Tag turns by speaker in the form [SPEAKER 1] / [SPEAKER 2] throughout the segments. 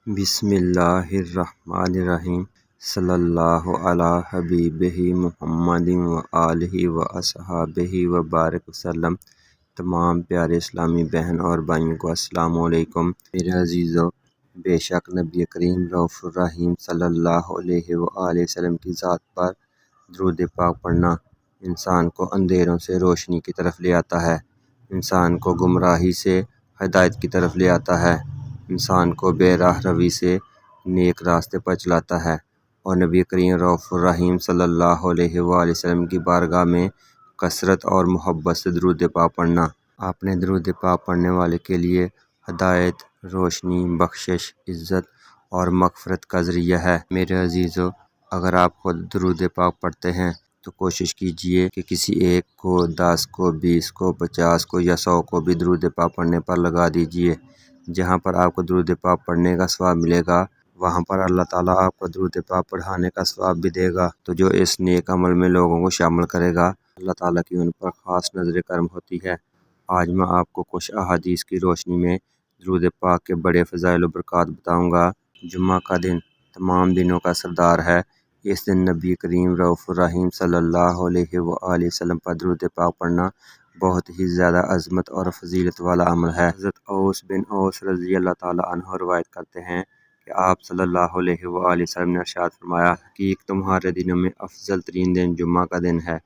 [SPEAKER 1] بسم اللہ الرحمن الرحیم صلی اللہ علی حبیبہ محمد و آلہ و اصحابہ و بارک وسلم۔ تمام پیارے اسلامی بہن اور بھائیوں کو السلام علیکم۔ میرے عزیزو، بے شک نبی کریم رؤوف الرحیم صلی اللہ علیہ وآلہ وسلم کی ذات پر درود پاک پڑھنا انسان کو اندھیروں سے روشنی کی طرف لے آتا ہے، انسان کو گمراہی سے ہدایت کی طرف لے آتا ہے، انسان کو بے راہ روی سے نیک راستے پر چلاتا ہے، اور نبی کریم رؤوف الرحیم صلی اللہ علیہ وآلہ وسلم کی بارگاہ میں کثرت اور محبت سے درود پاک پڑھنا اپنے درود پاک پڑھنے والے کے لیے ہدایت، روشنی، بخشش، عزت اور مغفرت کا ذریعہ ہے۔ میرے عزیزو، اگر آپ خود درود پاک پڑھتے ہیں تو کوشش کیجئے کہ کسی ایک کو، 10 کو، 20 کو، 50 کو یا 100 کو بھی درود پاک پڑھنے پر لگا دیجئے۔ جہاں پر آپ کو درود پاک پڑھنے کا ثواب ملے گا، وہاں پر اللہ تعالیٰ آپ کو درود پاک پڑھانے کا ثواب بھی دے گا۔ تو جو اس نیک عمل میں لوگوں کو شامل کرے گا، اللہ تعالیٰ کی ان پر خاص نظر کرم ہوتی ہے۔ آج میں آپ کو کچھ احادیث کی روشنی میں درود پاک کے بڑے فضائل و برکات بتاؤں گا۔ جمعہ کا دن تمام دنوں کا سردار ہے۔ اس دن نبی کریم رؤوف الرحیم صلی اللہ علیہ وآلہ وسلم پر درود پاک پڑھنا بہت ہی زیادہ عظمت اور فضیلت والا عمل ہے۔ حضرت اوس بن اوس رضی اللہ تعالیٰ عنہ روایت کرتے ہیں کہ آپ صلی اللہ علیہ وآلہ وسلم نے ارشاد فرمایا کہ تمہارے دنوں میں افضل ترین دن جمعہ کا دن ہے۔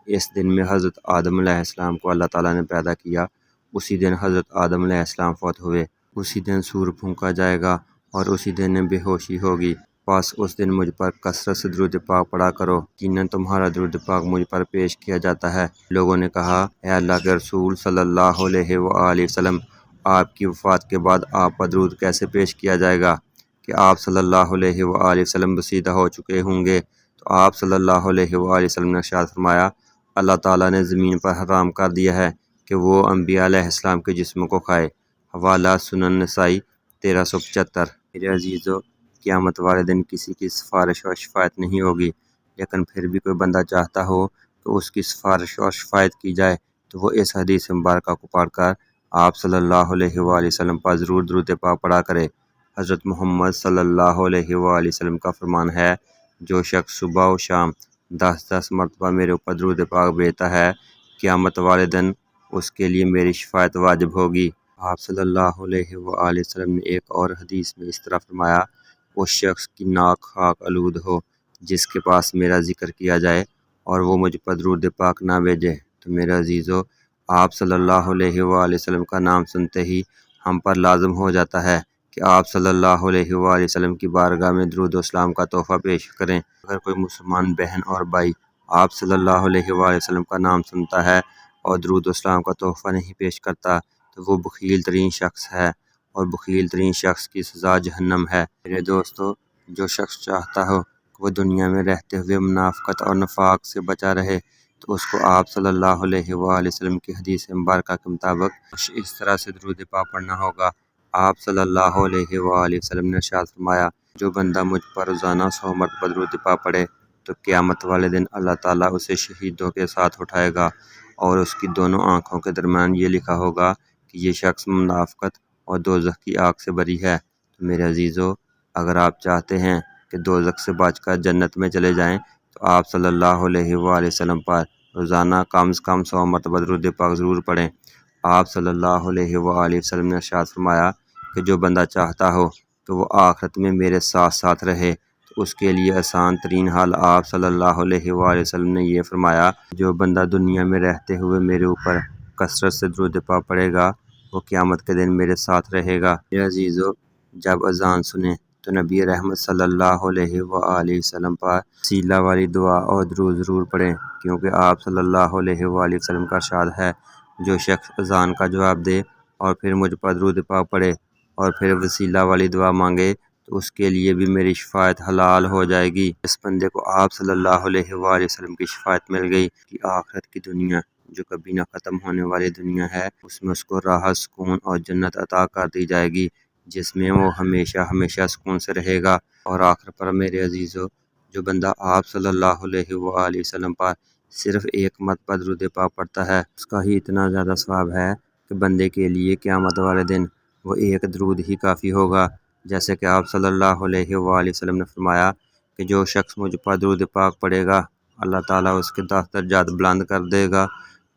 [SPEAKER 1] اس دن میں حضرت آدم علیہ السلام کو اللہ تعالیٰ نے پیدا کیا، اسی دن حضرت آدم علیہ السلام فوت ہوئے، اسی دن سور پھونکا جائے گا اور اسی دن بے ہوشی ہوگی۔ بس اس دن مجھ پر کثرت سے درود پاک پڑھا کرو، یقیناً تمہارا درود پاک مجھ پر پیش کیا جاتا ہے۔ لوگوں نے کہا، اے اللہ کے رسول صلی اللہ علیہ وآلہ وسلم، آپ کی وفات کے بعد آپ پر درود کیسے پیش کیا جائے گا کہ آپ صلی اللہ علیہ وآلہ وسلم رسیدہ ہو چکے ہوں گے؟ تو آپ صلی اللہ علیہ وآلہ وسلم نے ارشاد فرمایا، اللہ تعالیٰ نے زمین پر حرام کر دیا ہے کہ وہ انبیاء علیہ السلام کے جسم کو کھائے۔ حوالہ سنن نسائی 1375۔ میرے عزیزو، قیامت والے دن کسی کی سفارش اور شفاعت نہیں ہوگی، لیکن پھر بھی کوئی بندہ چاہتا ہو کہ اس کی سفارش اور شفاعت کی جائے تو وہ اس حدیث مبارکہ کو پڑھ کر آپ صلی اللہ علیہ وآلہ وسلم پر ضرور درود پاک پڑھا کرے۔ حضرت محمد صلی اللہ علیہ وآلہ وسلم کا فرمان ہے، جو شخص صبح و شام 10 مرتبہ میرے اوپر درود پاک بھیجتا ہے، قیامت والے دن اس کے لیے میری شفاعت واجب ہوگی۔ آپ صلی اللہ علیہ وآلہ وسلم نے ایک اور حدیث میں اس طرح فرمایا، اس شخص کی ناک خاک آلود ہو جس کے پاس میرا ذکر کیا جائے اور وہ مجھ پر درود پاک نہ بھیجے۔ تو میرے عزیزو، آپ صلی اللہ علیہ وآلہ وسلم کا نام سنتے ہی ہم پر لازم ہو جاتا ہے کہ آپ صلی اللہ علیہ وآلہ وسلم کی بارگاہ میں درود و اسلام کا تحفہ پیش کریں۔ اگر کوئی مسلمان بہن اور بھائی آپ صلی اللہ علیہ وآلہ وسلم کا نام سنتا ہے اور درود و اسلام کا تحفہ نہیں پیش کرتا تو وہ بخیل ترین شخص ہے، اور بخیل ترین شخص کی سزا جہنم ہے۔ میرے دوستو، جو شخص چاہتا ہو کہ وہ دنیا میں رہتے ہوئے منافقت اور نفاق سے بچا رہے تو اس کو آپ صلی اللہ علیہ وآلہ وسلم کی حدیث مبارکہ کے مطابق اس طرح سے درود پاک پڑھنا ہوگا۔ آپ صلی اللہ علیہ وآلہ وسلم نے ارشاد فرمایا، جو بندہ مجھ پر روزانہ 100 مرتبہ درود پاک پڑھے تو قیامت والے دن اللہ تعالیٰ اسے شہیدوں کے ساتھ اٹھائے گا، اور اس کی دونوں آنکھوں کے درمیان یہ لکھا ہوگا کہ یہ شخص منافقت اور دوزخ کی آگ سے بری ہے۔ تو میرے عزیزو، اگر آپ چاہتے ہیں کہ دوزخ سے بچ کر جنت میں چلے جائیں تو آپ صلی اللہ علیہ وآلہ وسلم پر روزانہ کم از کم 100 مرتبہ درود پاک ضرور پڑھیں۔ آپ صلی اللہ علیہ وآلہ وسلم نے ارشاد فرمایا کہ جو بندہ چاہتا ہو کہ وہ آخرت میں میرے ساتھ ساتھ رہے تو اس کے لیے آسان ترین حال آپ صلی اللہ علیہ وآلہ وسلم نے یہ فرمایا، جو بندہ دنیا میں رہتے ہوئے میرے اوپر کثرت سے درود پاک پڑھے گا وہ قیامت کے دن میرے ساتھ رہے گا۔ میرے عزیزو، جب اذان سنیں تو نبی رحمت صلی اللہ علیہ وآلہ وسلم پر وسیلہ والی دعا اور درود ضرور پڑھیں، کیونکہ آپ صلی اللہ علیہ وآلہ وسلم کا ارشاد ہے، جو شخص اذان کا جواب دے اور پھر مجھ پر درود پاک پڑھے اور پھر وسیلہ والی دعا مانگے تو اس کے لیے بھی میری شفاعت حلال ہو جائے گی۔ اس بندے کو آپ صلی اللہ علیہ وآلہ وسلم کی شفاعت مل گئی کہ آخرت کی دنیا جو کبھی نہ ختم ہونے والی دنیا ہے، اس میں اس کو راحت، سکون اور جنت عطا کر دی جائے گی، جس میں وہ ہمیشہ ہمیشہ سکون سے رہے گا۔ اور آخر پر میرے عزیزو، جو بندہ آپ صلی اللہ علیہ وآلہ وسلم پر صرف ایک مرتبہ درود پاک پڑھتا ہے، اس کا ہی اتنا زیادہ ثواب ہے کہ بندے کے لیے قیامت والے دن وہ ایک درود ہی کافی ہوگا۔ جیسے کہ آپ صلی اللہ علیہ وآلہ وسلم نے فرمایا کہ جو شخص مجھ پر درود پاک پڑھے گا اللہ تعالیٰ اس کے 10 درجات بلند کر دے گا،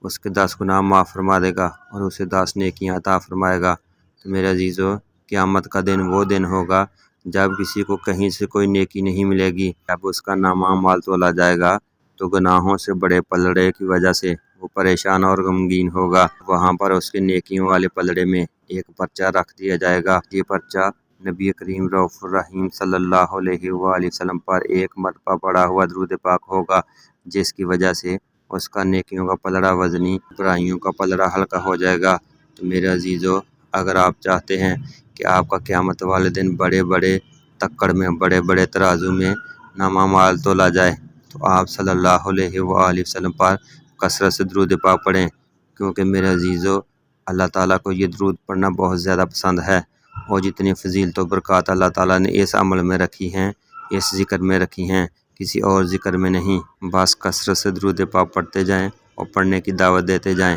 [SPEAKER 1] اس کے 10 گناہ معاف فرما دے گا اور اسے 10 نیکیاں عطا فرمائے گا۔ تو میرے عزیزو، قیامت کا دن وہ دن ہوگا جب کسی کو کہیں سے کوئی نیکی نہیں ملے گی، جب اس کا نامہ اعمال تولا جائے گا تو گناہوں سے بڑے پلڑے کی وجہ سے وہ پریشان اور غمگین ہوگا۔ وہاں پر اس کے نیکیوں والے پلڑے میں ایک پرچہ رکھ دیا جائے گا۔ یہ پرچہ نبی کریم رؤوف الرحیم صلی اللہ علیہ وآلہ وسلم پر ایک مرتبہ پڑھا ہوا درود پاک ہوگا، جس کی وجہ سے اس کا نیکیوں کا پلڑا وزنی، برائیوں کا پلڑا ہلکا ہو جائے گا۔ تو میرے عزیزو، اگر آپ چاہتے ہیں کہ آپ کا قیامت والے دن بڑے بڑے تکڑ میں، بڑے بڑے ترازو میں نامہ اعمال تولا جائے تو آپ صلی اللہ علیہ وآلہ وسلم پر کثرت سے درود پاک پڑھیں، کیونکہ میرے عزیزو اللہ تعالیٰ کو یہ درود پڑھنا بہت زیادہ پسند ہے، اور جتنی فضیلت و برکات اللہ تعالیٰ نے اس عمل میں رکھی ہیں، اس ذکر میں رکھی ہیں، کسی اور ذکر میں نہیں۔ بس کثرت سے درود پاک پڑھتے جائیں اور پڑھنے کی دعوت دیتے جائیں۔